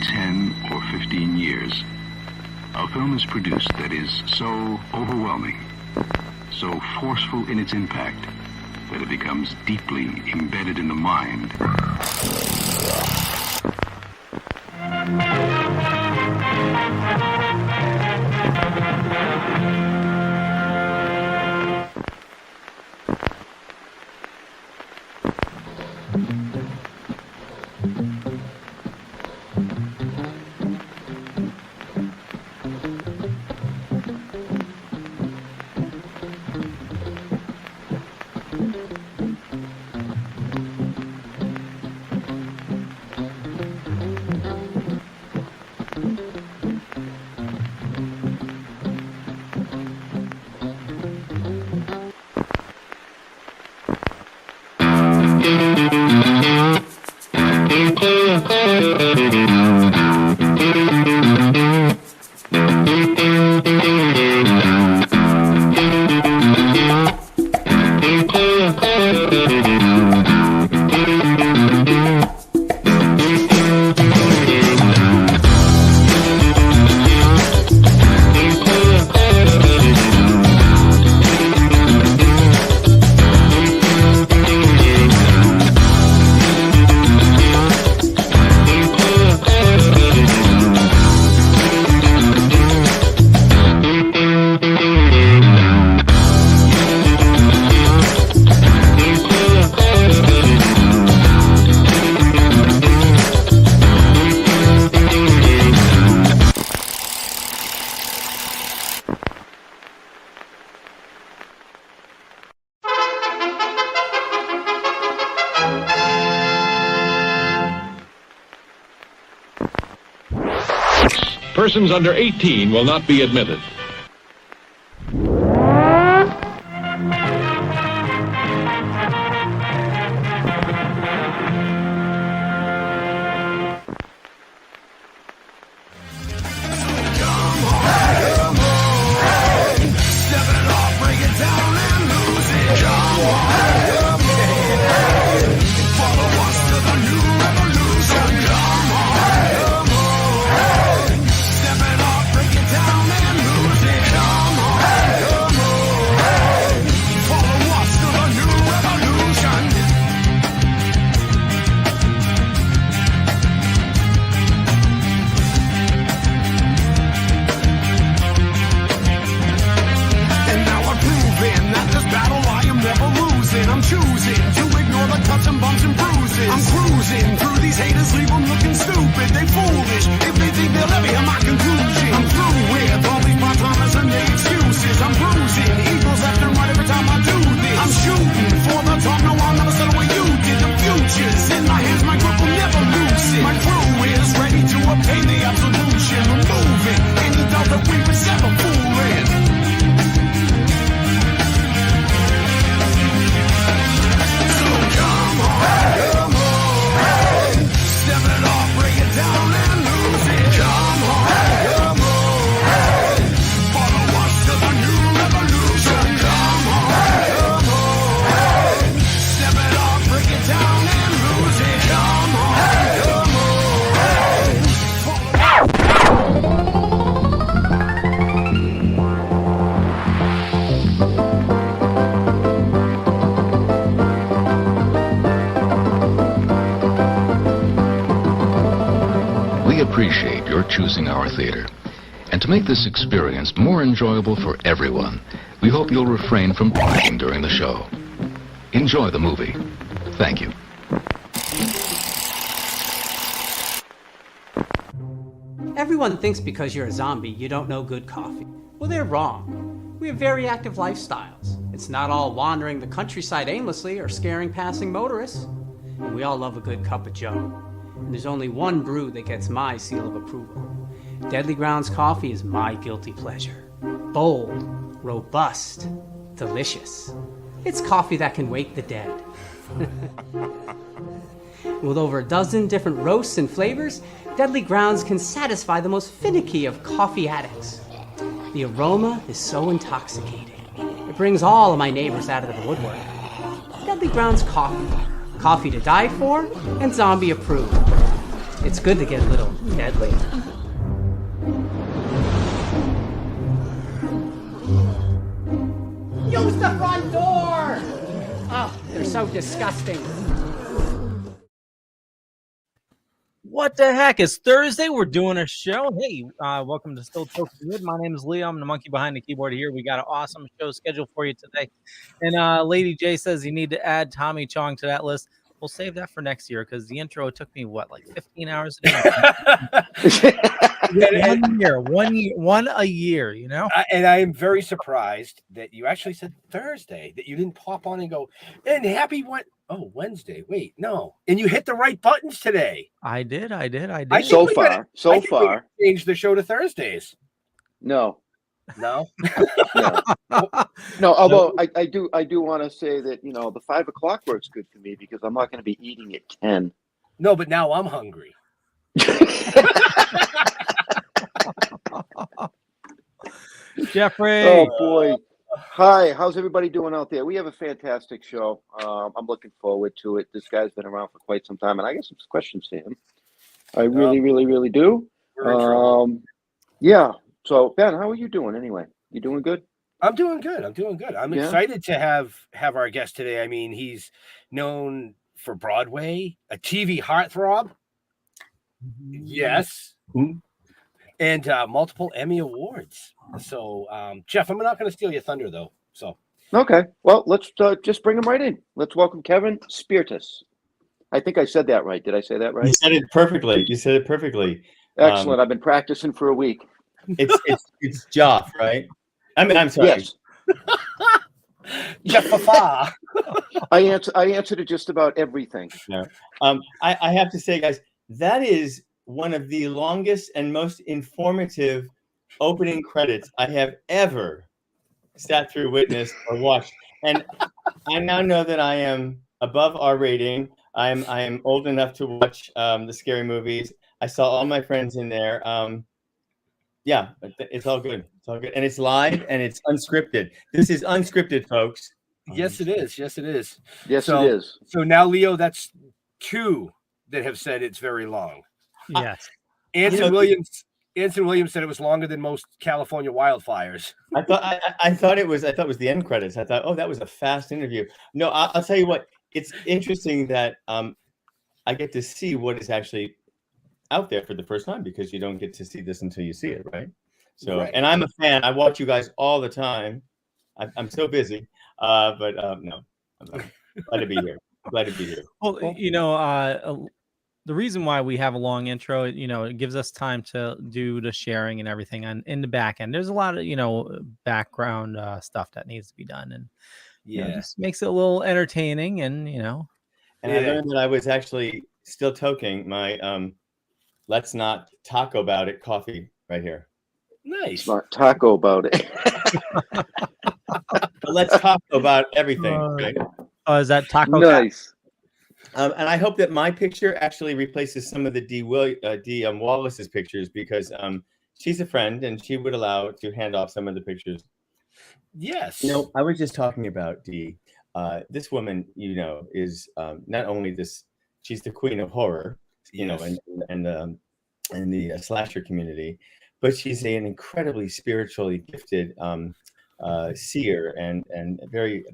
10 or 15 years, a film is produced that is so overwhelming, so forceful in its impact, that it becomes deeply embedded in the mind. Persons under 18 will not be admitted. Appreciate your choosing our theater. And to make this experience more enjoyable for everyone, we hope you'll refrain from talking during the show. Enjoy the movie. Thank you. Everyone thinks because you're a zombie, you don't know good coffee. Well, they're wrong. We have very active lifestyles. It's not all wandering the countryside aimlessly or scaring passing motorists. And we all love a good cup of joe. And there's only one brew that gets my seal of approval. Deadly Grounds coffee is my guilty pleasure. Bold, robust, delicious. It's coffee that can wake the dead. With over a dozen different roasts and flavors, Deadly Grounds can satisfy the most finicky of coffee addicts. The aroma is so intoxicating. It brings all of my neighbors out of the woodwork. Deadly Grounds coffee. Coffee to die for and zombie approved. It's good to get a little deadly. Use the front door! Oh, they're so disgusting. What the heck? It's Thursday. We're doing a show. Hey, welcome to Still Toking. My name is Leo. I'm the monkey behind the keyboard here. We got an awesome show scheduled for you today. And Lady J says you need to add Tommy Chong to that list. We'll save that for next year because the intro took me, like 15 hours a day? One a year, you know? And I am very surprised that you actually said Thursday, that you didn't pop on and go, and happy Wednesday. Wait, no. And you hit the right buttons today. I did. So far. Change the show to Thursdays. No. No. No. Although I do want to say that the 5 o'clock works good for me because I'm not going to be eating at 10. No, but now I'm hungry. Jeffrey. Oh boy. Hi, how's everybody doing out there? We have a fantastic show. I'm looking forward to it. This guy's been around for quite some time, and I got some questions for him. I really do. Yeah. So Ben, how are you doing anyway? You doing good? I'm doing good. I'm excited to have our guest today. I mean, he's known for Broadway, a TV heartthrob. Yes. Mm-hmm. And multiple Emmy Awards. So, Jeff, I'm not going to steal your thunder, though. So, okay. Well, let's just bring him right in. Let's welcome Kevin Spirtas. I think I said that right. Did I say that right? You said it perfectly. Excellent. I've been practicing for a week. It's Joff, right? I'm sorry. Yes. Jeff Fafa. I answer to just about everything. No. I have to say, guys, that is one of the longest and most informative opening credits I have ever sat through, witnessed, or watched. And I now know that I am above our rating. I am old enough to watch the scary movies. I saw all my friends in there. Yeah, it's all good. It's all good. And it's live and it's unscripted. This is unscripted, folks. Yes, it is. Yes, it is. So now, Leo, that's 2 that have said it's very long. Yes. Anson Williams said it was longer than most California wildfires. I thought it was the end credits. I thought, that was a fast interview. No, I'll tell you what. It's interesting that I get to see what is actually out there for the first time because you don't get to see this until you see it, right? So, right. And I'm a fan. I watch you guys all the time. I'm so busy, but no, I'm glad to be here. Well, the reason why we have a long intro, it gives us time to do the sharing and everything in the back end. There's a lot of, background stuff that needs to be done. And, it just makes it a little entertaining and, And I learned that I was actually still toking my Let's Not Taco About It coffee right here. Nice. Not taco about it. But let's talk about everything. Right? Oh, is that taco? Nice. And I hope that my picture actually replaces some of the D. Wallace's pictures because she's a friend and she would allow to hand off some of the pictures. Yes. I was just talking about Dee. This woman, is not only this, she's the queen of horror, and the slasher community, but she's an incredibly spiritually gifted seer and very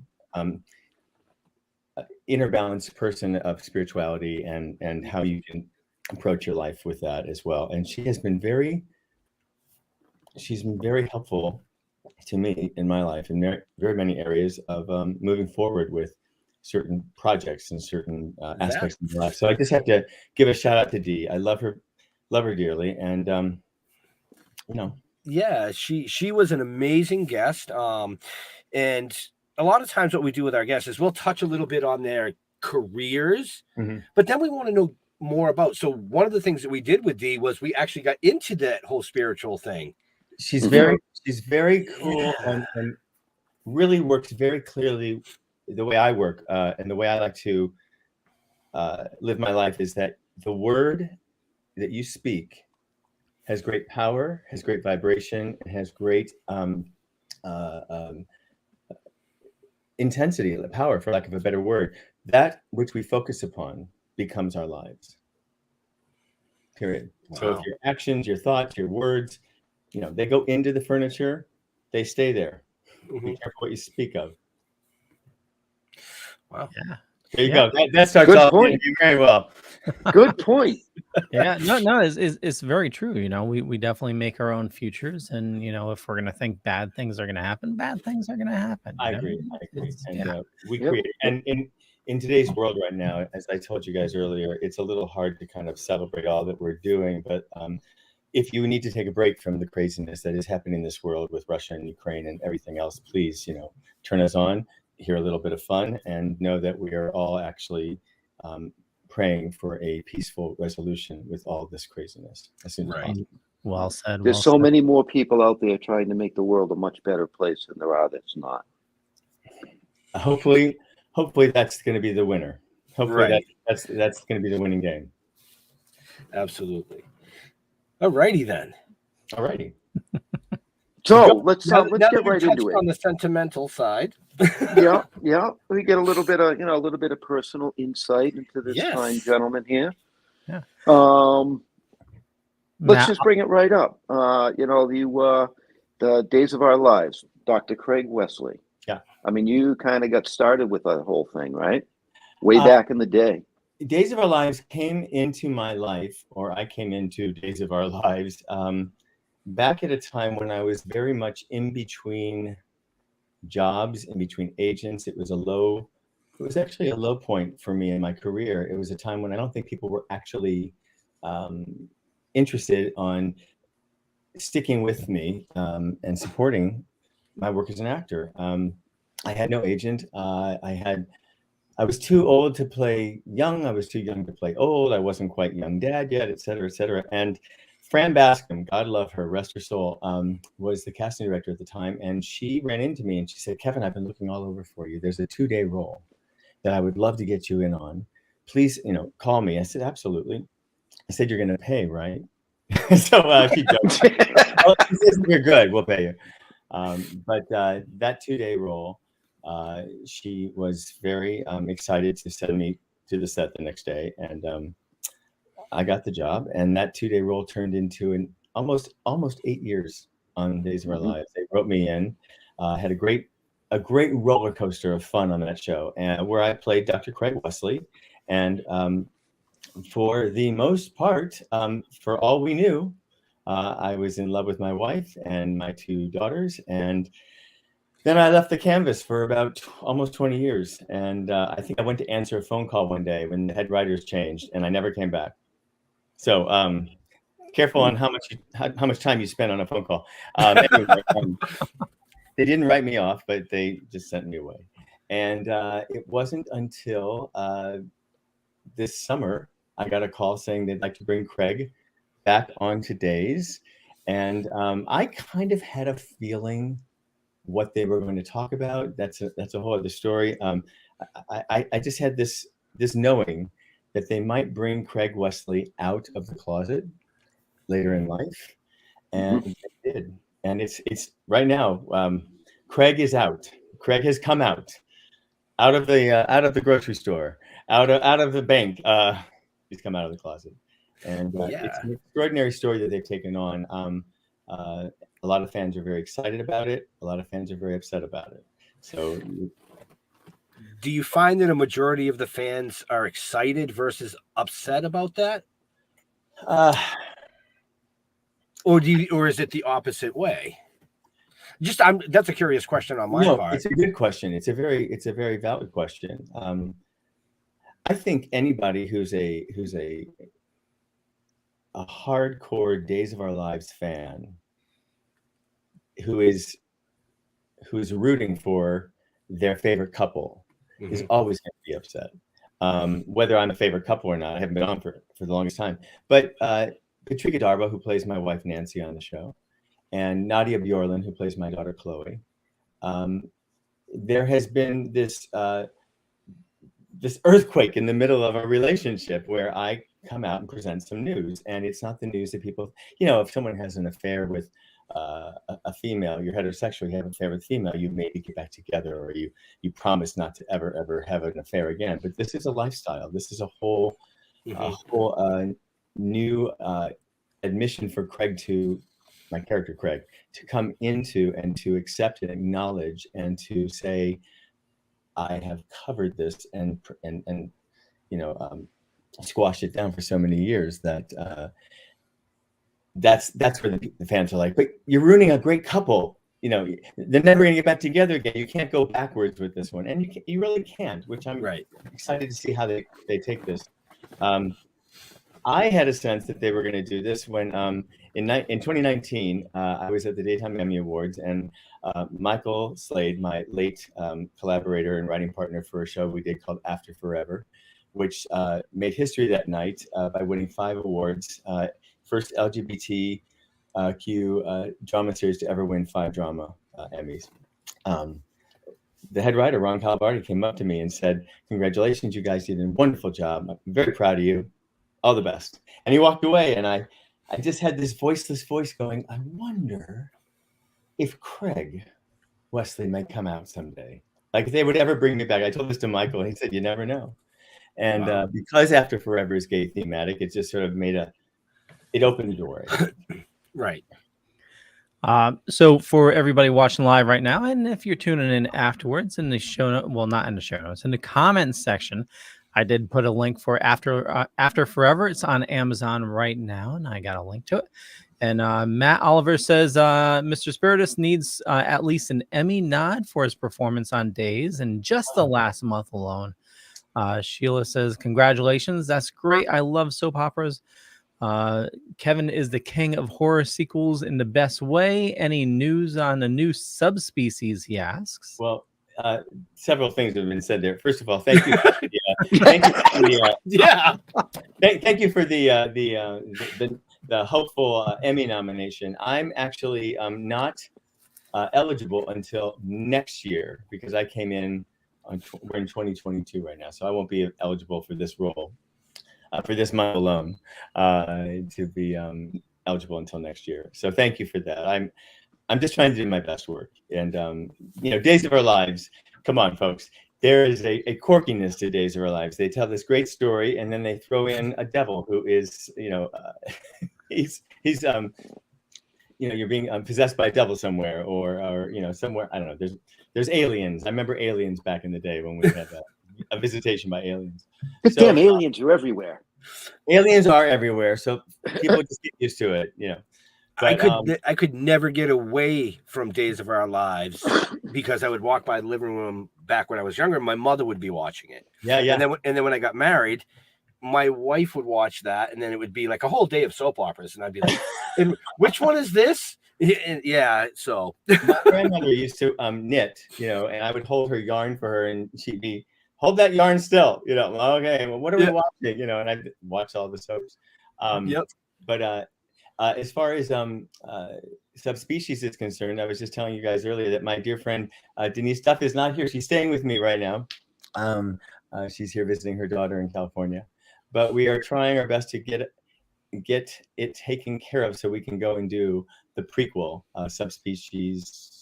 inner balanced person of spirituality and how you can approach your life with that as well. And she's been very helpful to me in my life in very, very many areas of moving forward with certain projects and certain aspects of my life. So I just have to give a shout out to Dee. I love her dearly. And, Yeah, she was an amazing guest. And a lot of times what we do with our guests is we'll touch a little bit on their careers, but then we want to know more about. So one of the things that we did with Dee was we actually got into that whole spiritual thing. She's very cool and really works very clearly the way I work and the way I like to live my life is that the word that you speak has great power, has great vibration, and has great intensity, power, for lack of a better word. That which we focus upon becomes our lives. period. Wow. So if your actions, your thoughts, your words, they go into the furniture, they stay there. Be careful what you speak of. Wow. Yeah. There you go. That starts Good off point. very well. Good point. Yeah, no, it's very true. We definitely make our own futures, and if we're gonna think bad things are gonna happen, bad things are gonna happen. I agree. And Yeah. we Yep. create, and in today's world right now, as I told you guys earlier, it's a little hard to kind of celebrate all that we're doing. But if you need to take a break from the craziness that is happening in this world with Russia and Ukraine and everything else, please, turn us on, hear a little bit of fun, and know that we are all actually praying for a peaceful resolution with all this craziness as soon as possible. Well said. There's so many more people out there trying to make the world a much better place than there are that's not. Hopefully that's going to be the winner. Hopefully Right. that's going to be the winning game. Absolutely. All righty then. All righty. So let's Now get that we've right touched into it. on the sentimental side. Yeah. We get a little bit of personal insight into this Yes. fine gentleman here. Yeah. Let's just bring it right up. The Days of Our Lives, Dr. Craig Wesley. Yeah. I mean, you kind of got started with that whole thing, right? Way back in the day. Days of Our Lives came into my life, or I came into Days of Our Lives back at a time when I was very much in between jobs, in between agents. It was actually a low point for me in my career. It was a time when I don't think people were actually interested on sticking with me and supporting my work as an actor. I had no agent. I was too old to play young. I was too young to play old. I wasn't quite young dad yet, et cetera, et cetera. And Fran Bascom, God love her, rest her soul, was the casting director at the time. And she ran into me and she said, Kevin, I've been looking all over for you. There's a 2-day role that I would love to get you in on. Please, call me. I said, absolutely. I said, you're going to pay, right? So she joked. Oh, she says, you're good. We'll pay you. But that 2-day role, she was very excited to send me to the set the next day. And I got the job. And that 2-day role turned into an almost 8 years on Days of Our Lives. They wrote me in. Had a great roller coaster of fun on that show, and where I played Dr. Craig Wesley. And for the most part, for all we knew, I was in love with my wife and my 2 daughters. And then I left the canvas for about almost 20 years. And I think I went to answer a phone call one day when the head writers changed, and I never came back. So careful on how much time you spend on a phone call. Anyway, they didn't write me off, but they just sent me away. And it wasn't until this summer I got a call saying they'd like to bring Craig back onto Days. And I kind of had a feeling what they were going to talk about. That's a whole other story. I just had this knowing that they might bring Craig Wesley out of the closet later in life, and they did. And it's right now. Craig is out. Craig has come out of the grocery store, out of the bank. He's come out of the closet, and it's an extraordinary story that they've taken on. A lot of fans are very excited about it. A lot of fans are very upset about it. So, do you find that a majority of the fans are excited versus upset about that? Or is it the opposite way? That's a curious question on my part. It's a good question. It's a very valid question. I think anybody who's a hardcore Days of Our Lives fan who is rooting for their favorite couple is always going to be upset. Whether I'm a favorite couple or not, I haven't been on for the longest time. But Patricia Darbo, who plays my wife Nancy on the show, and Nadia Bjorlin, who plays my daughter Chloe, there has been this earthquake in the middle of a relationship where I come out and present some news, and it's not the news that people, if someone has an affair with a female, you're heterosexual, you have an affair with a female, you maybe get back together, or you promise not to ever have an affair again. But this is a lifestyle. This is a whole new admission for Craig to my character Craig to come into and to accept and acknowledge and to say, I have covered this and squashed it down for so many years that that's where the fans are like, but you're ruining a great couple. They're never going to get back together again. You can't go backwards with this one, and you really can't. Which I'm excited to see how they take this. I had a sense that they were going to do this when in 2019 I was at the Daytime Emmy Awards, and Michael Slade, my late collaborator and writing partner for a show we did called After Forever, which made history that night by winning 5 awards. First LGBTQ drama series to ever win 5 drama Emmys. The head writer, Ron Calabardi, came up to me and said, "Congratulations, you guys did a wonderful job. I'm very proud of you. All the best." And he walked away, and I just had this voiceless voice going, I wonder if Craig Wesley might come out someday. Like if they would ever bring me back. I told this to Michael, and he said, "You never know." And because After Forever is gay thematic, it just sort of it opened the door. Right. So for everybody watching live right now, and if you're tuning in afterwards in the show note, well, not in the show notes, in the comments section, I did put a link for After Forever. It's on Amazon right now, and I got a link to it. And Matt Oliver says Mr. Spirtas needs at least an Emmy nod for his performance on Days in just the last month alone. Sheila says, "Congratulations, that's great. I love soap operas." Kevin is the king of horror sequels in the best way. Any news on a new subspecies, he asks? Well, several things have been said there. First of all, thank you. Thank you for the hopeful Emmy nomination. I'm actually not eligible until next year because I came in we're in 2022 right now, so I won't be eligible for this role. For this month alone, to be eligible until next year. So thank you for that. I'm just trying to do my best work. And Days of Our Lives. Come on, folks. There is a quirkiness to Days of Our Lives. They tell this great story, and then they throw in a devil who is, he's you're being possessed by a devil somewhere, or somewhere. I don't know. There's aliens. I remember aliens back in the day when we had a visitation by aliens. So, damn aliens are everywhere. Aliens are everywhere, so people just get used to it, But, I could never get away from Days of Our Lives because I would walk by the living room back when I was younger. My mother would be watching it. Yeah. And then when I got married, my wife would watch that, and then it would be like a whole day of soap operas, and I'd be like, and which one is this? Yeah, so my grandmother used to knit, and I would hold her yarn for her, and she'd be, "Hold that yarn still," okay, well, what are we watching? And I watch all the soaps. But as far as subspecies is concerned, I was just telling you guys earlier that my dear friend Denise Duff is not here. She's staying with me right now. She's here visiting her daughter in California. But we are trying our best to get it taken care of so we can go and do the prequel, subspecies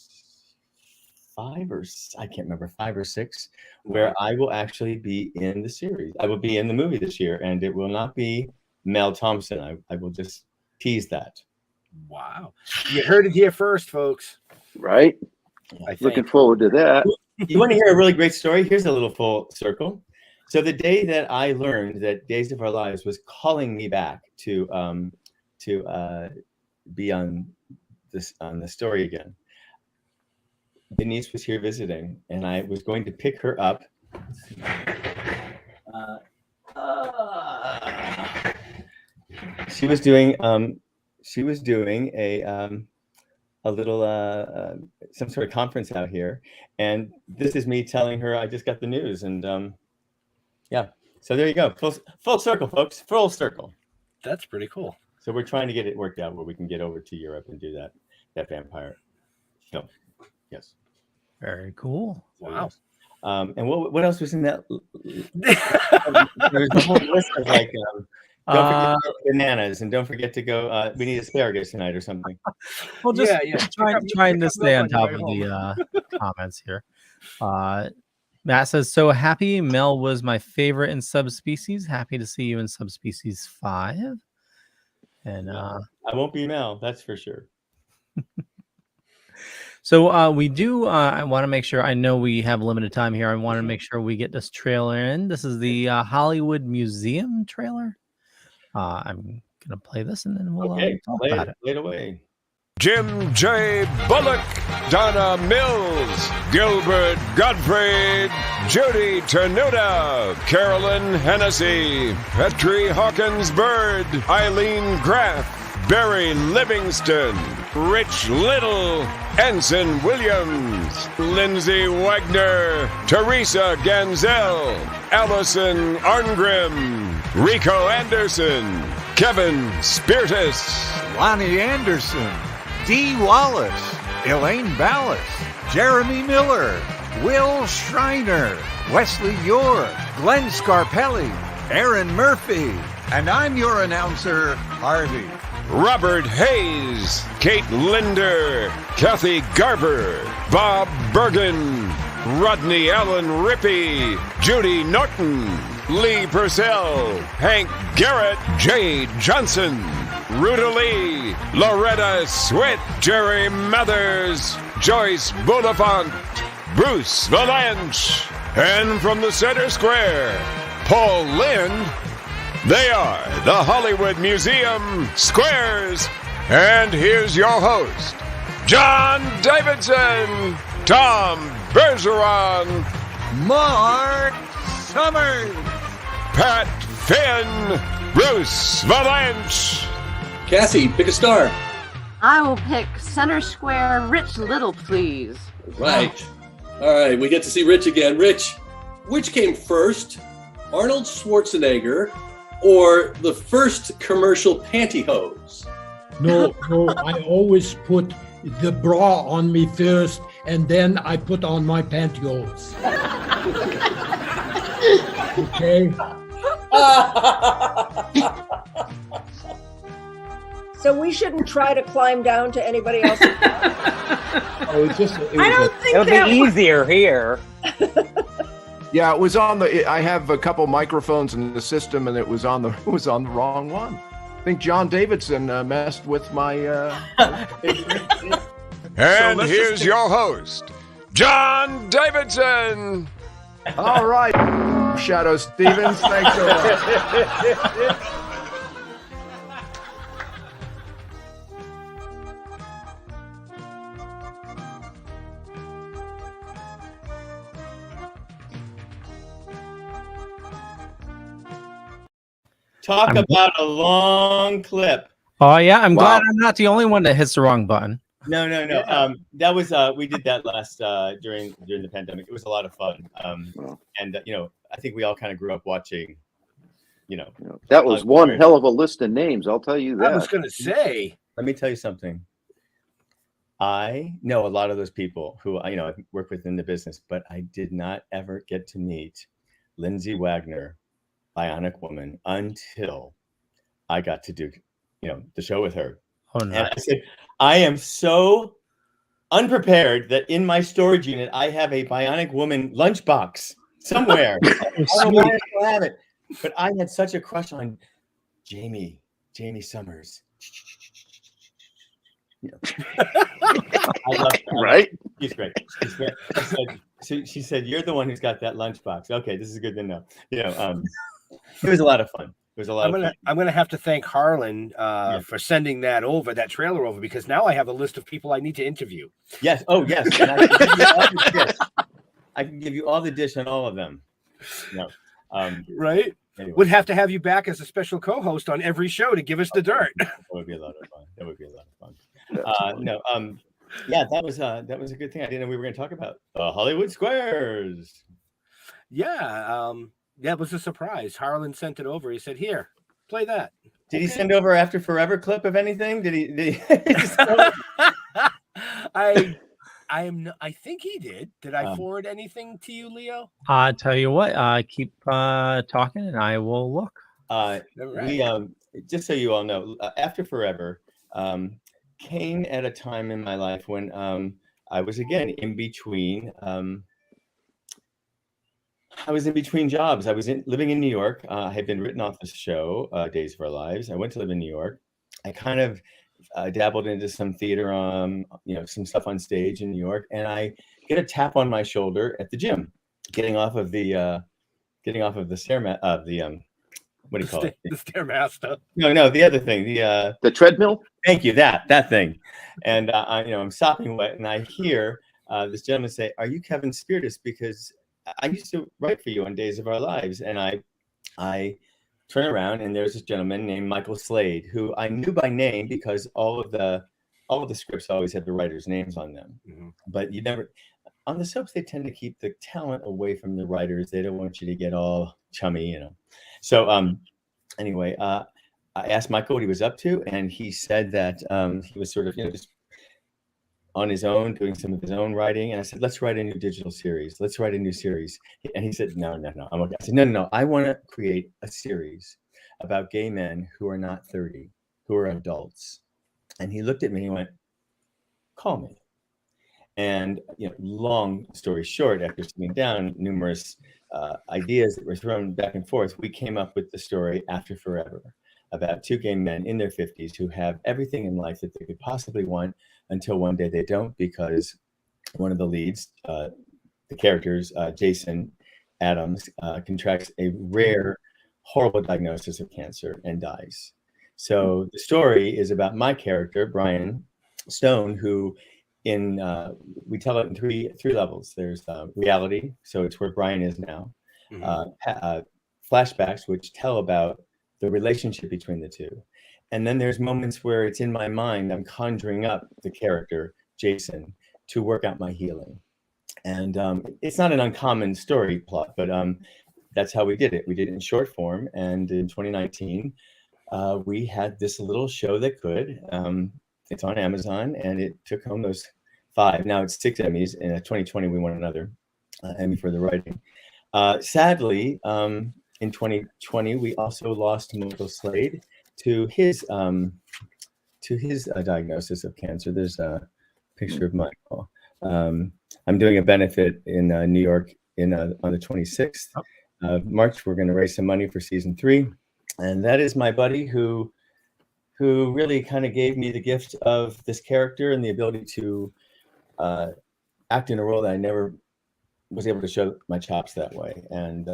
5 or 6, where I will actually be in the series. I will be in the movie this year, and it will not be Mel Thompson. I will just tease that. Wow. You heard it here first, folks. Right? Looking forward to that. You want to hear a really great story? Here's a little full circle. So the day that I learned that Days of Our Lives was calling me back to be on the story again, Denise was here visiting, and I was going to pick her up. She was doing a little some sort of conference out here, and this is me telling her I just got the news, and so there you go, full circle, folks, full circle. That's pretty cool. So we're trying to get it worked out where we can get over to Europe and do that vampire film. Yes. Very cool. Wow. And what else was in that? There was a whole list of like, don't forget to get bananas, and don't forget to go. We need asparagus tonight or something. Well, just trying to stay on top of the comments here. Matt says, "So happy. Mel was my favorite in Subspecies. Happy to see you in Subspecies 5." And I won't be Mel, that's for sure. So we do. I want to make sure. I know we have limited time here. I want to make sure we get this trailer in. This is the Hollywood Museum trailer. I'm gonna play this, and then we'll talk about it. Play it away. Jim J. Bullock, Donna Mills, Gilbert Gottfried, Judy Tenuta, Carolyn Hennessy, Petrie Hawkins Bird, Eileen Graff, Barry Livingston, Rich Little, Ensign Williams, Lindsay Wagner, Teresa Ganzel, Allison Arngrim, Rico Anderson, Kevin Spirtas, Lonnie Anderson, Dee Wallace, Elaine Ballas, Jeremy Miller, Will Schreiner, Wesley York, Glenn Scarpelli, Aaron Murphy, and I'm your announcer, Harvey. Robert Hayes, Kate Linder, Kathy Garber, Bob Bergen, Rodney Allen Rippey, Judy Norton, Lee Purcell, Hank Garrett, Jay Johnson, Ruta Lee, Loretta Swit, Jerry Mathers, Joyce Bulifant, Bruce Valanche, and from the center square, Paul Lind. They are the Hollywood Museum Squares. And here's your host, John Davidson, Tom Bergeron, Mark Summers, Pat Finn, Bruce Valanche. Cassie, pick a star. I will pick center square Rich Little, please. Right. All right, we get to see Rich again. Rich, which came first, Arnold Schwarzenegger or the first commercial pantyhose? No, I always put the bra on me first, and then I put on my pantyhose. Okay? So we shouldn't try to climb down to anybody else's. I don't think it'll that be easier here. Yeah, it was on the. I have a couple microphones in the system, and it was on the wrong one. I think John Davidson messed with my. And here's your host, John Davidson. All right, Shadow Stevens, thanks so much. Talk about a long clip. Oh yeah, I'm glad I'm not the only one that hits the wrong button. No. That was we did that last during the pandemic. It was a lot of fun. And I think we all kind of grew up watching. That was one hell of a list of names. I'll tell you that. I was going to say. Let me tell you something. I know a lot of those people who I work with in the business, but I did not ever get to meet Lindsay Wagner, Bionic Woman, until I got to do the show with her. Oh no! And I said, I am so unprepared that in my storage unit I have a Bionic Woman lunchbox somewhere. I don't know why I still have it, but I had such a crush on Jamie Summers. Right? She's great. She said, "You're the one who's got that lunchbox." Okay, this is good to know. It was a lot of fun. It was a lot of fun. I'm gonna have to thank Harlan for sending that trailer over, because now I have a list of people I need to interview. Yes. Oh, yes. And I can give you all the dish. I can give you all the dish on all of them. No. Right? Anyway. Would have to have you back as a special co-host on every show to give us the dirt. That would be a lot of fun. Yeah, that was a good thing. I didn't know we were going to talk about Hollywood Squares. Yeah, that was a surprise. Harlan sent it over. He said, "Here, play that." Did he send over After Forever clip of anything? Did he I think he did. Did I forward anything to you, Leo? I tell you what, keep talking, and I will look. We just so you all know, After Forever came at a time in my life when I was again in between. I was in between jobs. I was living in New York. I had been written off the show, Days of Our Lives. I went to live in New York. I kind of dabbled into some theater, some stuff on stage in New York, and I get a tap on my shoulder at the gym, getting off of the stairmat, what do you call it? The Stairmaster. No, the other thing, the treadmill. Thank you, that thing. And I'm sopping wet, and I hear this gentleman say, "Are you Kevin Spirtas? Because I used to write for you on Days of Our Lives." And I turn around, and there's this gentleman named Michael Slade, who I knew by name because all of the scripts always had the writers' names on them. Mm-hmm. But you never on the soaps, they tend to keep the talent away from the writers. They don't want you to get all chummy, So anyway, I asked Michael what he was up to, and he said that he was sort of just on his own, doing some of his own writing. And I said, let's write a new digital series. Let's write a new series. And he said, no, I'm okay. I said, no. I want to create a series about gay men who are not 30, who are adults. And he looked at me and went, call me. And long story short, after sitting down, numerous ideas that were thrown back and forth, we came up with the story After Forever, about two gay men in their 50s who have everything in life that they could possibly want until one day they don't, because one of the leads, the characters, Jason Adams, contracts a rare, horrible diagnosis of cancer and dies. So the story is about my character, Brian Stone, who we tell it in three levels. There's reality, so it's where Brian is now. Mm-hmm. Flashbacks, which tell about the relationship between the two. And then there's moments where it's in my mind, I'm conjuring up the character, Jason, to work out my healing. And it's not an uncommon story plot, but that's how we did it. We did it in short form. And in 2019, we had this little show that could. It's on Amazon, and it took home those 5. Now it's 6 Emmys. And in 2020, we won another Emmy for the writing. Sadly, in 2020, we also lost Michael Slade to his diagnosis of cancer. There's a picture of Michael. I'm doing a benefit in New York on the 26th of March. We're going to raise some money for season 3, and that is my buddy who really kind of gave me the gift of this character and the ability to act in a role that I never was able to show my chops that way. And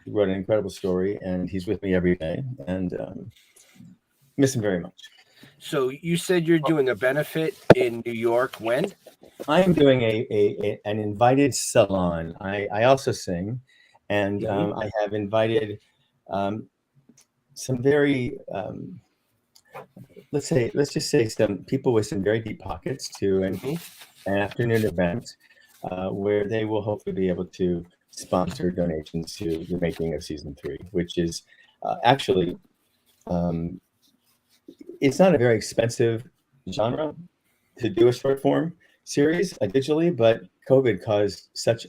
he wrote an incredible story, and he's with me every day, and miss him very much. So you said you're doing a benefit in New York when? I am doing an invited salon. I also sing, and I have invited some very let's just say some people with some very deep pockets to an afternoon event where they will hopefully be able to sponsor donations to the making of season 3, which is actually it's not a very expensive genre to do a short form series digitally, but COVID caused such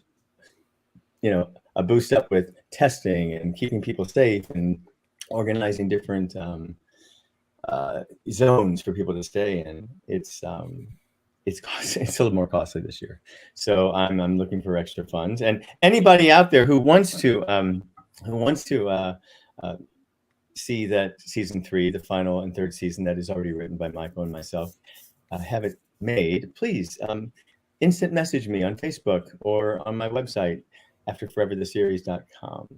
a boost up with testing and keeping people safe and organizing different zones for people to stay in. It's a little more costly this year, so I'm looking for extra funds. And anybody out there who wants to see that season 3, the final and 3rd season that is already written by Michael and myself, have it made, please instant message me on Facebook or on my website, afterforevertheseries.com.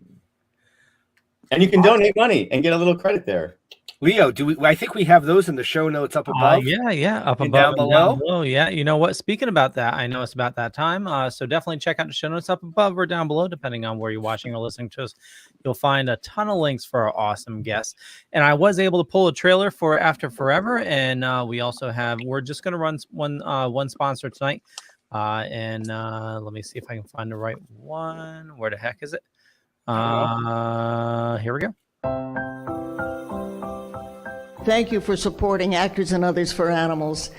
And you can donate money and get a little credit there. Leo, I think we have those in the show notes up above. Up and above down below. Yeah, you know what? Speaking about that, I know it's about that time. So definitely check out the show notes up above or down below, depending on where you're watching or listening to us. You'll find a ton of links for our awesome guests. And I was able to pull a trailer for After Forever, and we're just going to run one sponsor tonight. And let me see if I can find the right one. Where the heck is it? Here we go. Thank you for supporting Actors and Others for Animals.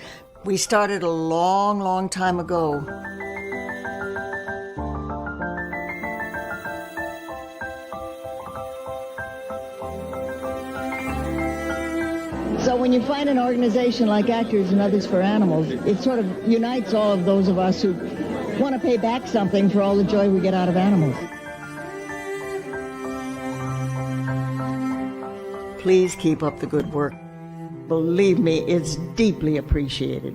We started a long, long time ago. So when you find an organization like Actors and Others for Animals, it sort of unites all of those of us who want to pay back something for all the joy we get out of animals. Please keep up the good work. Believe me, it's deeply appreciated.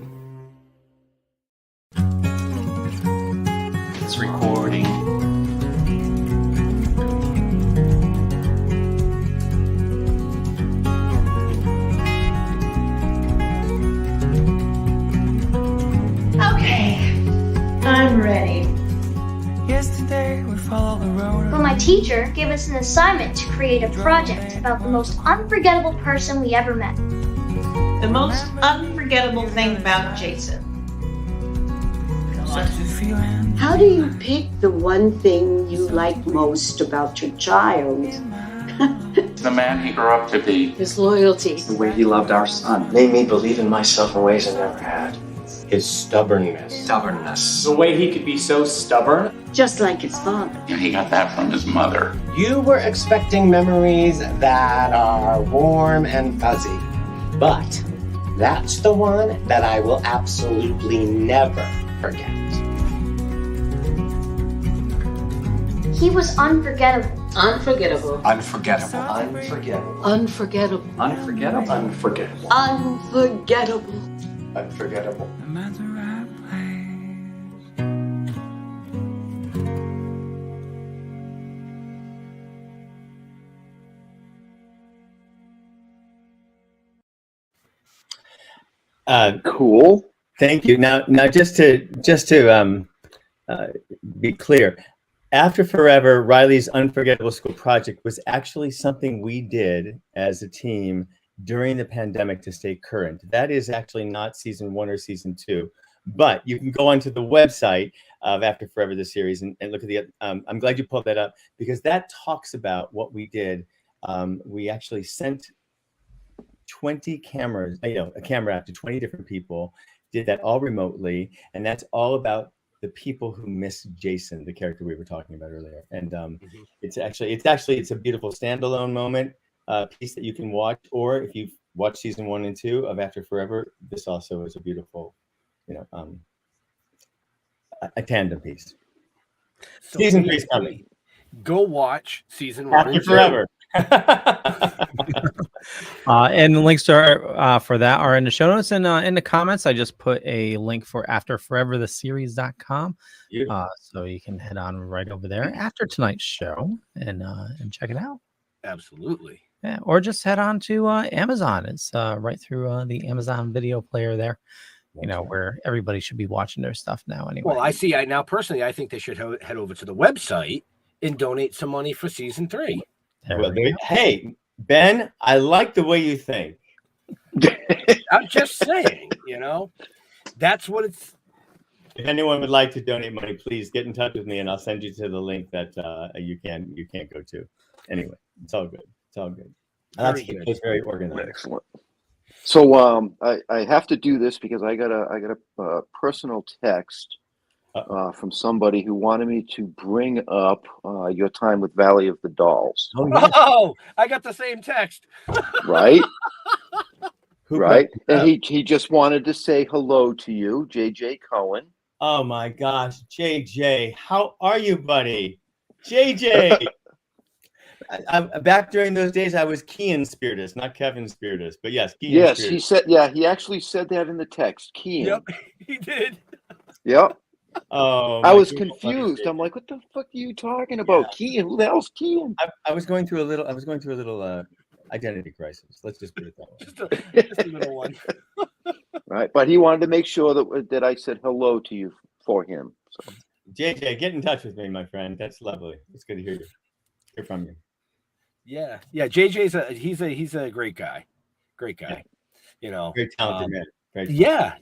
It's recording. Okay, I'm ready. Yesterday we followed the road. Well, my teacher gave us an assignment to create a project about the most unforgettable person we ever met. The most unforgettable thing about Jason. How do you pick the one thing you like most about your child? The man he grew up to be. His loyalty. The way he loved our son. Made me believe in myself in ways I never had. His stubbornness. The way he could be so stubborn. Just like his father. And he got that from his mother. You were expecting memories that are warm and fuzzy. But that's the one that I will absolutely never forget. He was unforgettable. Unforgettable. Unforgettable. Unforgettable. Unforgettable. Unforgettable. Unforgettable. Unforgettable. Unforgettable. Cool. Thank you. Now, just to be clear, After Forever, Riley's Unforgettable School Project was actually something we did as a team during the pandemic to stay current. That is actually not season 1 or season 2, but you can go onto the website of After Forever, the series, and look at the. I'm glad you pulled that up because that talks about what we did. We actually sent 20 cameras, a camera out to 20 different people, did that all remotely, and that's all about the people who miss Jason, the character we were talking about earlier. And it's a beautiful standalone moment piece that you can watch, or if you've watched season 1 and 2 of After Forever, this also is a beautiful, a tandem piece. So season 3 is coming. Go watch season 1 After Forever. And the links to for that are in the show notes, and in the comments I just put a link for afterforevertheseries.com, so you can head on right over there after tonight's show and check it out. Absolutely. Yeah, or just head on to Amazon. It's right through the Amazon video player there. Where everybody should be watching their stuff now anyway. Well, I think they should head over to the website and donate some money for season 3. Hey, Ben, I like the way you think. I'm just saying, that's what it's. If anyone would like to donate money, please get in touch with me, and I'll send you to the link that you can't go to. Anyway, it's all good. It's all good. I like to keep those very organized. Excellent. So I have to do this because I got a personal text from somebody who wanted me to bring up your time with Valley of the Dolls. Oh, I got the same text. Right? Right? And he just wanted to say hello to you, JJ Cohen. Oh my gosh, JJ, how are you, buddy? JJ. Back during those days, I was Kevin Spirtas, not Kevin Spirtas, but yes, Yes, Spirtas. he said. Yeah, he actually said that in the text. Keen. Yep, he did. Yep. Oh, I was confused. I'm like, what the fuck are you talking about? Keen? Who the hell's Keen? I was going through a little identity crisis. Let's just put it that way. Just a little one. Right, but he wanted to make sure that I said hello to you for him. So. JJ, get in touch with me, my friend. That's lovely. It's good to hear from you. Yeah. JJ's he's a great guy. Great guy. Very talented man. Yeah.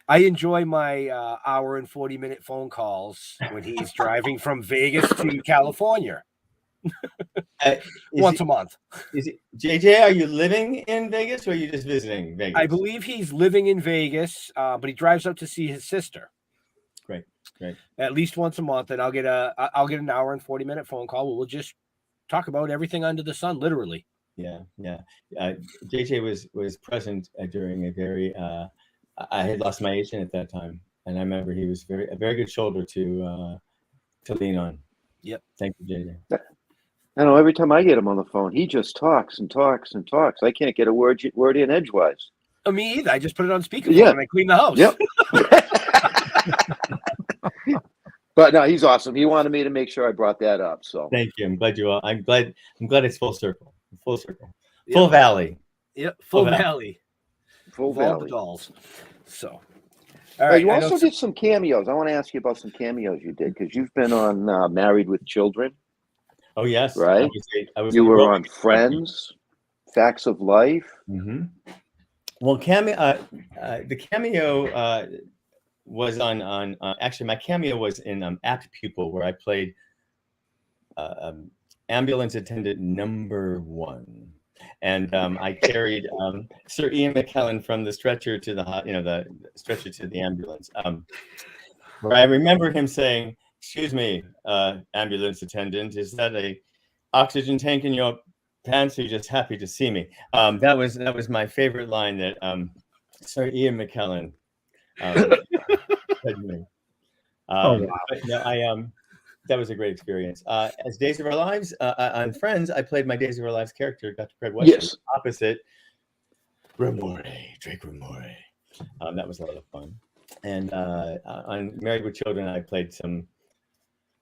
I enjoy my hour and 40-minute phone calls when he's driving from Vegas to California. Once a month. JJ, are you living in Vegas or are you just visiting Vegas? I believe he's living in Vegas, but he drives up to see his sister. Great. At least once a month, and I'll get an hour and 40-minute phone call where we'll just talk about everything under the sun, literally. Yeah. JJ was present during a very. I had lost my agent at that time, and I remember he was a very good shoulder to lean on. Yep. Thank you, JJ. I know every time I get him on the phone, he just talks and talks and talks. I can't get a word in edgewise. Me either. I just put it on speakerphone Yeah. and I clean the house. Yep. But no, he's awesome. He wanted me to make sure I brought that up. So thank you. I'm glad you are. I'm glad it's full circle. Full circle. Full valley. Yep. Full valley. Full Of all valley. the dolls. So. All Hey, right. you also did some cameos. I want to ask you about some cameos you did because you've been on Married with Children. Oh yes, right. You were on Friends, Facts of Life. Mm-hmm. Well, the cameo was on actually my cameo was in Apt Pupil, where I played ambulance attendant number 1. And I carried Sir Ian McKellen from the stretcher to the stretcher to the ambulance. Where I remember him saying, "Excuse me, ambulance attendant, is that a oxygen tank in your pants? Or are you just happy to see me?" That was my favorite line that Sir Ian McKellen said to me. Oh wow! But no, that was a great experience. As Days of Our Lives on Friends, I played my Days of Our Lives character, Dr. Craig Weston, yes, opposite Drake Ramore. That was a lot of fun. And on Married with Children, I played some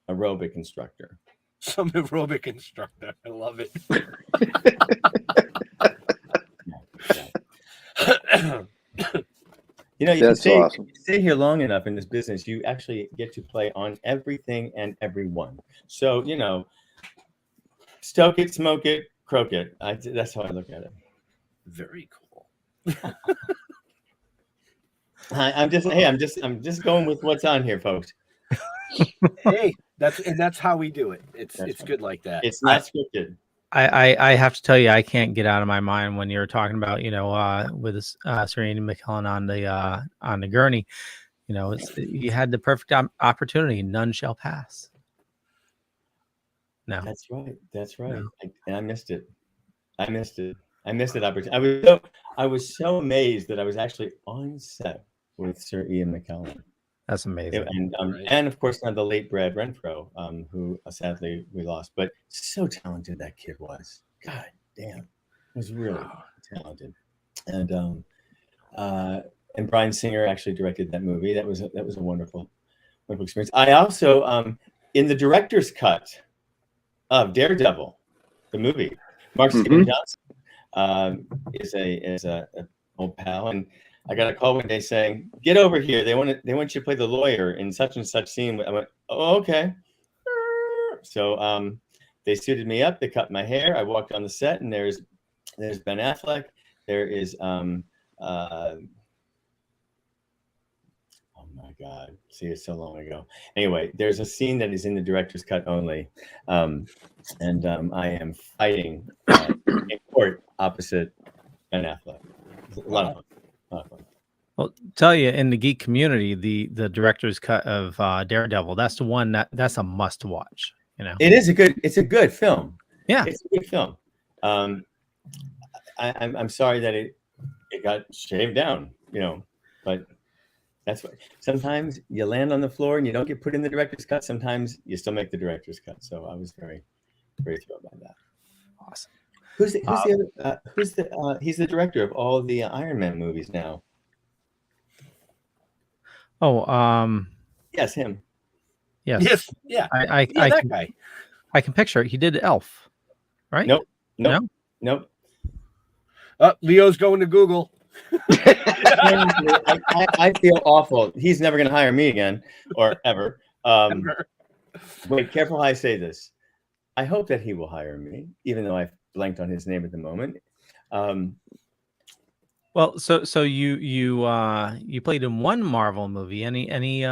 aerobic instructor. Some aerobic instructor. I love it. You know, That's awesome. you stay here long enough in this business, you actually get to play on everything and everyone. So, you know, stoke it, smoke it, croak it. That's how I look at it. Very cool. I'm just going with what's on here, folks. Hey, that's how we do it. It's good like that. It's not scripted. I have to tell you, I can't get out of my mind when you're talking about, with Sir Ian McKellen on the gurney, you had the perfect opportunity. None shall pass. No, that's right. That's right. No. And I missed it. I missed that opportunity. I was so amazed that I was actually on set with Sir Ian McKellen. That's amazing. And of course, now the late Brad Renfro, who sadly we lost, but so talented that kid was. God damn, was really talented. And Bryan Singer actually directed that movie. That was a wonderful experience. I also in the director's cut of Daredevil, the movie, Mark Steven Johnson is a old pal, and I got a call one day saying, "Get over here. They want you to play the lawyer in such and such scene." I went, "Oh, okay." So they suited me up. They cut my hair. I walked on the set, and there's Ben Affleck. There is oh my God, see, it's so long ago. Anyway, there's a scene that is in the director's cut only, and I am fighting in court opposite Ben Affleck. A lot of fun. Well, tell you, in the geek community, the director's cut of Daredevil, that's the one that's a must watch. It's a good film. Yeah, it's a good film. I'm sorry that it got shaved down, but that's what sometimes you land on the floor and you don't get put in the director's cut. Sometimes you still make the director's cut. So I was very, very thrilled by that. Awesome. He's the director of all the Iron Man movies now. Oh, yes, him. Yes. Yeah. That guy. I can picture it. He did Elf, right? Nope. Leo's going to Google. I feel awful. He's never going to hire me again or ever. Wait, careful how I say this. I hope that he will hire me, even though I've blanked on his name at the moment. Well, so you played in one Marvel movie. Any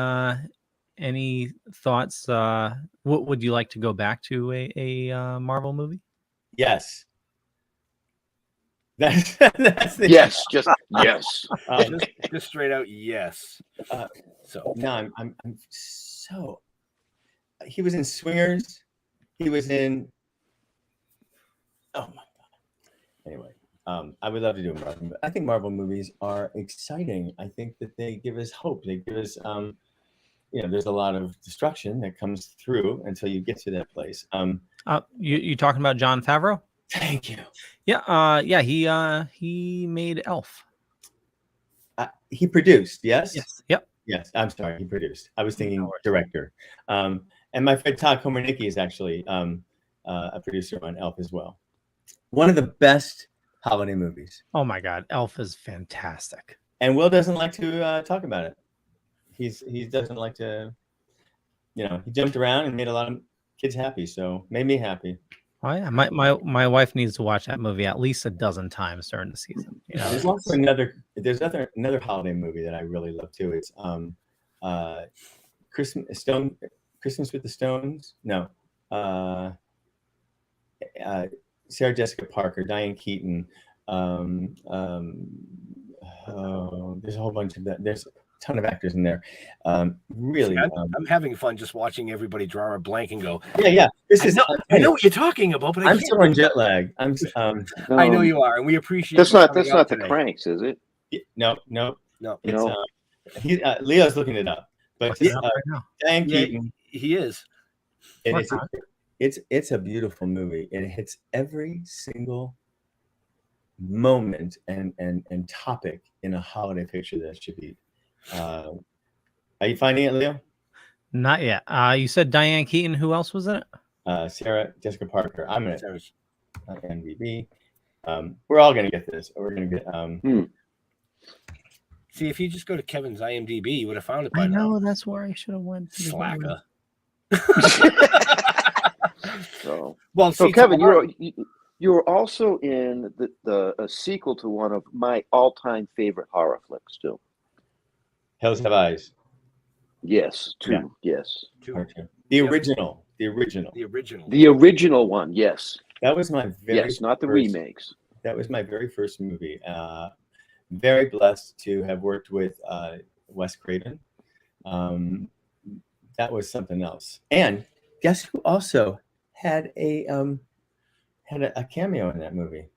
thoughts? What would you like to go back to a Marvel movie? Yes. That's yes, just yes. Just straight out yes. So now I'm so. He was in Swingers. He was in. Oh my God. Anyway, I would love to do a Marvel. I think Marvel movies are exciting. I think that they give us hope. They give us, there's a lot of destruction that comes through until you get to that place. You talking about Jon Favreau? Thank you. Yeah. He made Elf. He produced, yes? Yes. Yep. Yes. I'm sorry. He produced. I was thinking director. And my friend Todd Komarnicki is actually a producer on Elf as well. One of the best holiday movies. Oh my God, Elf is fantastic. And Will doesn't like to talk about it. He doesn't like to, he jumped around and made a lot of kids happy. So made me happy. Oh yeah, my wife needs to watch that movie at least a dozen times during the season. There's also another holiday movie that I really love too. It's Christmas with the Stones. No, Sarah Jessica Parker, Diane Keaton. There's a whole bunch of that. There's a ton of actors in there. Really, I'm having fun just watching everybody draw a blank and go. Yeah. I know what you're talking about, but I'm still on jet lag. I know you are, and we appreciate. That's not the Cranks, is it? No. No. Leo's looking it up, but Diane Keaton. He is. It's a beautiful movie. It hits every single moment and topic in a holiday picture that should be. Are you finding it, Leo? Not yet. You said Diane Keaton. Who else was in it? Sarah Jessica Parker. I'm gonna NBB. We're all gonna get this. We're gonna get. See, if you just go to Kevin's IMDb, you would have found it by now. I know, that's where I should have went. Slacker. So see, Kevin, you were also in a sequel to one of my all-time favorite horror flicks too. Hills Have Eyes. Yes, two. Yeah. Yes. The original one. Yes. That was my not the remakes. That was my very first movie. Very blessed to have worked with Wes Craven. That was something else. And guess who also had a cameo in that movie?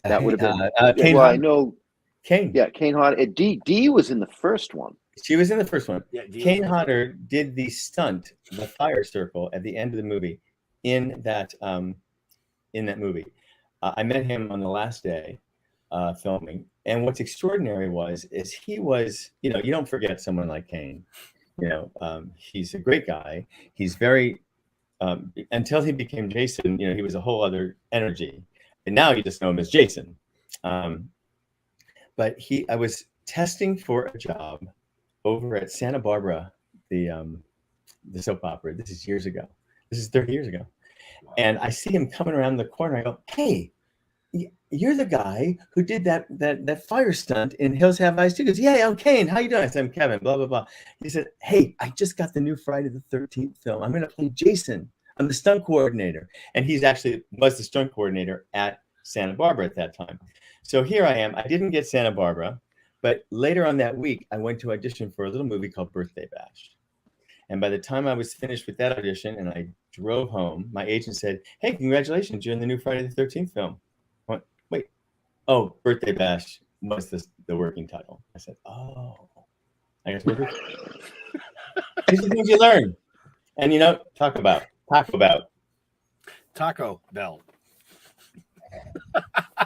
That would have been. Kane I Hodder. know. Kane. Yeah, Kane Hodder. Dee was in the first one. She was in the first one. Yeah, Kane Hodder did the stunt, the fire circle at the end of the movie in that movie. I met him on the last day filming. And what's extraordinary is he was, you don't forget someone like Kane. He's a great guy. He's very, until he became Jason, he was a whole other energy. And now you just know him as Jason. But I was testing for a job over at Santa Barbara, the soap opera. This is years ago. This is 30 years ago. And I see him coming around the corner. I go, "Hey, you're the guy who did that fire stunt in Hills Have Eyes too." He goes, "Yeah, I'm Kane. How you doing?" I said, "I'm Kevin." Blah blah blah. He said, "Hey, I just got the new Friday the 13th film. I'm going to play Jason. I'm the stunt coordinator." And he's actually was the stunt coordinator at Santa Barbara at that time. So here I am. I didn't get Santa Barbara, but later on that week, I went to audition for a little movie called Birthday Bash. And by the time I was finished with that audition and I drove home, my agent said, "Hey, congratulations, you're in the new Friday the 13th film." I went, "Wait, oh, Birthday Bash was the working title." I said, "Oh, I guess we're These are things you learn." And Taco Bell.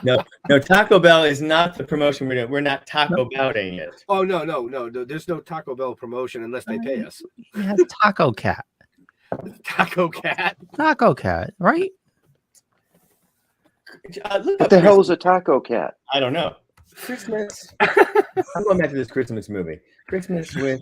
No, Taco Bell is not the promotion we're doing. We're not Taco Belling it. Oh, no. There's no Taco Bell promotion unless they pay us. We have Taco Cat. Taco Cat, right? What the hell is a Taco Cat? I don't know. Christmas. I'm going back to this Christmas movie. Christmas with.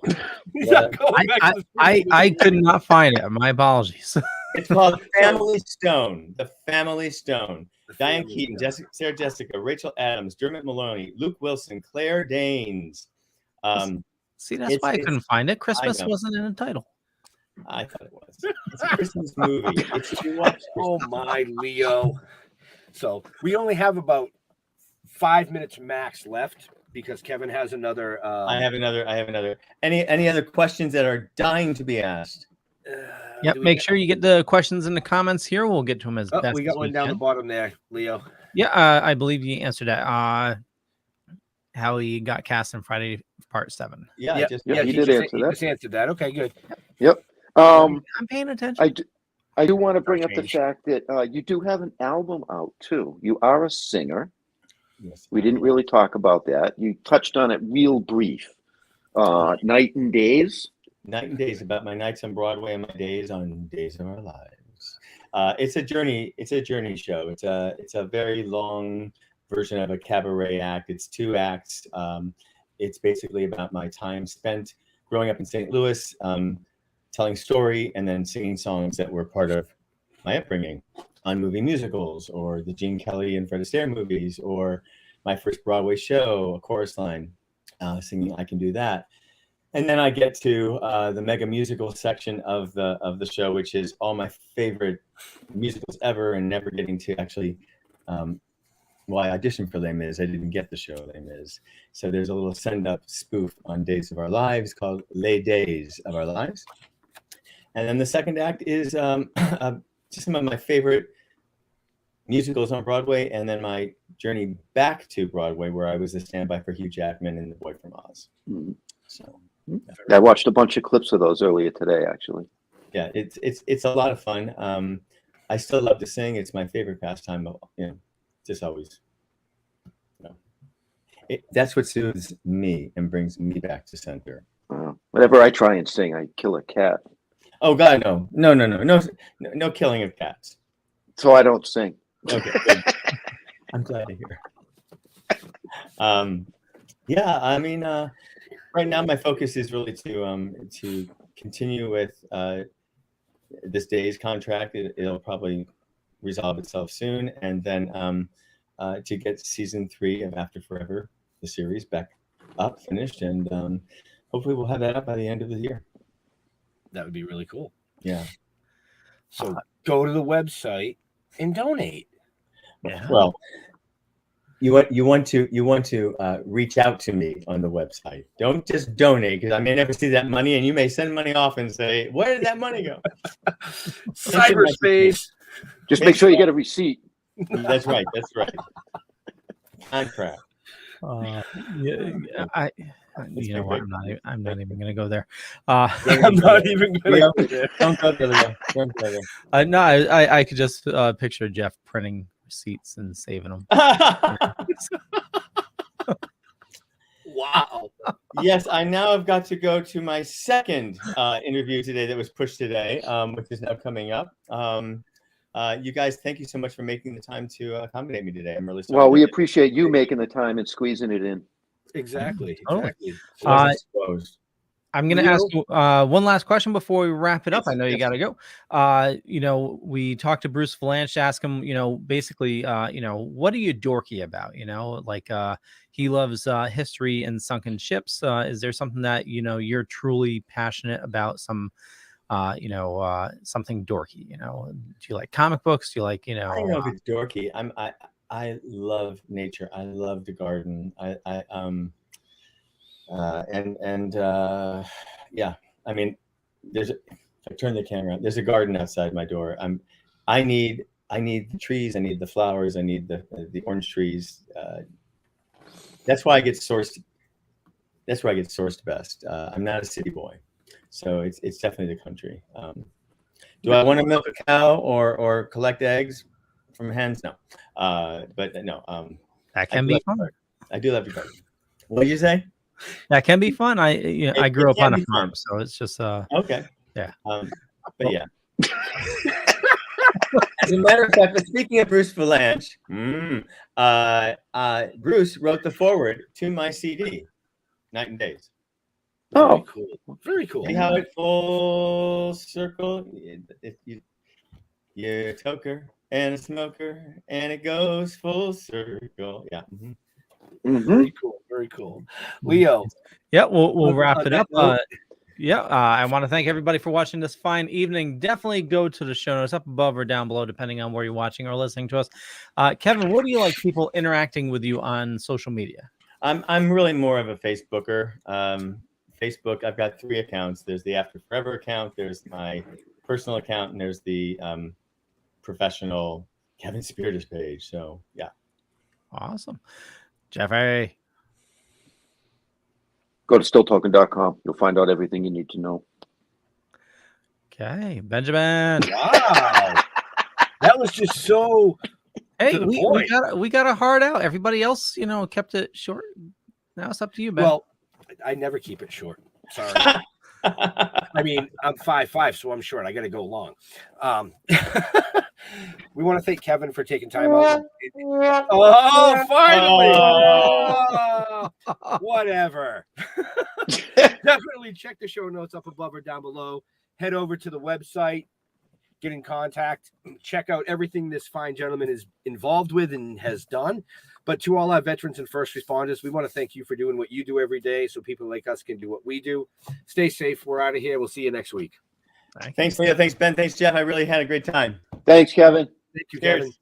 I could not find it. My apologies. It's called Family Stone. The Family Stone. Diane Keaton, Sarah Jessica, Rachel Adams, Dermot Mulroney, Luke Wilson, Claire Danes. See, that's why I couldn't find it. Christmas wasn't in the title. I thought it was. It's a Christmas movie. It's to watch. Oh my, Leo. So we only have about 5 minutes max left because Kevin has another. I have another. Any other questions that are dying to be asked? Yep. Make sure you get the questions in the comments here. We'll get to them as best. We got one down the bottom there, Leo. Yeah, I believe you answered that. How he got cast in Friday Part 7. Yeah, he did answer that. He just answered that. Okay, good. Yep. Um, I'm paying attention. I do want to bring up the fact that you do have an album out too. You are a singer. Yes, we didn't really talk about that. You touched on it real brief. Night and Days. Night and Days, about my nights on Broadway and my days on Days of Our Lives. It's a journey. It's a journey show. It's a very long version of a cabaret act. It's 2 acts. It's basically about my time spent growing up in St. Louis, telling story and then singing songs that were part of my upbringing on movie musicals or the Gene Kelly and Fred Astaire movies or my first Broadway show, a chorus line, singing I Can Do That. And then I get to the mega musical section of the show, which is all my favorite musicals ever and never getting to actually, well, I auditioned for Les Mis. I didn't get the show Les Mis. So there's a little send-up spoof on Days of Our Lives called Les Days of Our Lives. And then the second act is just some of my favorite musicals on Broadway, and then my journey back to Broadway, where I was a standby for Hugh Jackman in The Boy from Oz. Mm-hmm. So I watched a bunch of clips of those earlier today, actually. yeah, it's a lot of fun. I still love to sing. It's my favorite pastime. Just always. That's what soothes me and brings me back to center. Whenever I try and sing, I kill a cat. Oh God, no killing of cats. So I don't sing. Okay, good. I'm glad to hear. Yeah, I mean, right now my focus is really to continue with this day's contract. It'll probably resolve itself soon, and then to get season 3 of After Forever, the series, back up, finished, and hopefully we'll have that up by the end of the year. That would be really cool. Yeah. So go to the website and donate. Yeah. Well, you want to reach out to me on the website. Don't just donate, because I may never see that money, and you may send money off and say, "Where did that money go?" Cyberspace. Just make sure you get a receipt. That's right. That's right. Contract. You know what? I'm not even going to go there. I'm not even going to go there. Don't go there. No, I could just picture Jeff printing receipts and saving them. Wow. Yes, I now have got to go to my second interview today that was pushed today, which is now coming up. You guys, thank you so much for making the time to accommodate me today. I'm really sorry. Well, we appreciate you making the time and squeezing it in. Exactly. I'm going to ask you one last question before we wrap it up. I know you got to go. We talked to Bruce Valanche, ask him, basically, what are you dorky about? Like he loves history and sunken ships. Is there something that, you're truly passionate about? Something dorky, do you like comic books? Do you like, I don't know if it's dorky. I love nature. I love the garden. Yeah, I mean, if I turn the camera on, there's a garden outside my door. I need the trees. I need the flowers. I need the orange trees. That's why I get sourced. That's where I get sourced best. I'm not a city boy, so it's definitely the country. Do I want to milk a cow or collect eggs from hens? No, but no. That can be fun. I do love the garden. What did you say? That can be fun. I grew up on a farm, so it's just okay. Yeah. But yeah. As a matter of fact, speaking of Bruce Valanche, Bruce wrote the foreword to my CD, Night and Days. Oh, cool. Very cool. See how it full circle? You're a toker and a smoker, and it goes full circle. Yeah. Mm-hmm. Very cool. Very cool. Leo. Yeah, we'll wrap it up. I want to thank everybody for watching this fine evening. Definitely go to the show notes up above or down below, depending on where you're watching or listening to us. Kevin, what do you like people interacting with you on social media? I'm really more of a Facebooker. Facebook, I've got 3 accounts. There's the After Forever account, there's my personal account, and there's the professional Kevin Spirtas page. So yeah. Awesome. Jeffrey. Go to stilltoking.com. You'll find out everything you need to know. Okay, Benjamin. Wow. That was just so. Hey, we got a hard out. Everybody else, kept it short. Now it's up to you, Ben. Well, I never keep it short. Sorry. I mean, I'm 5'5", so I'm short. I got to go long. We want to thank Kevin for taking time out. Oh, finally! Oh, whatever. Definitely check the show notes up above or down below. Head over to the website. Get in contact. Check out everything this fine gentleman is involved with and has done. But to all our veterans and first responders, we want to thank you for doing what you do every day so people like us can do what we do. Stay safe. We're out of here. We'll see you next week. Thanks, Leah. Thanks, Ben. Thanks, Jeff. I really had a great time. Thanks, Kevin. Thank you, Cheers. Kevin.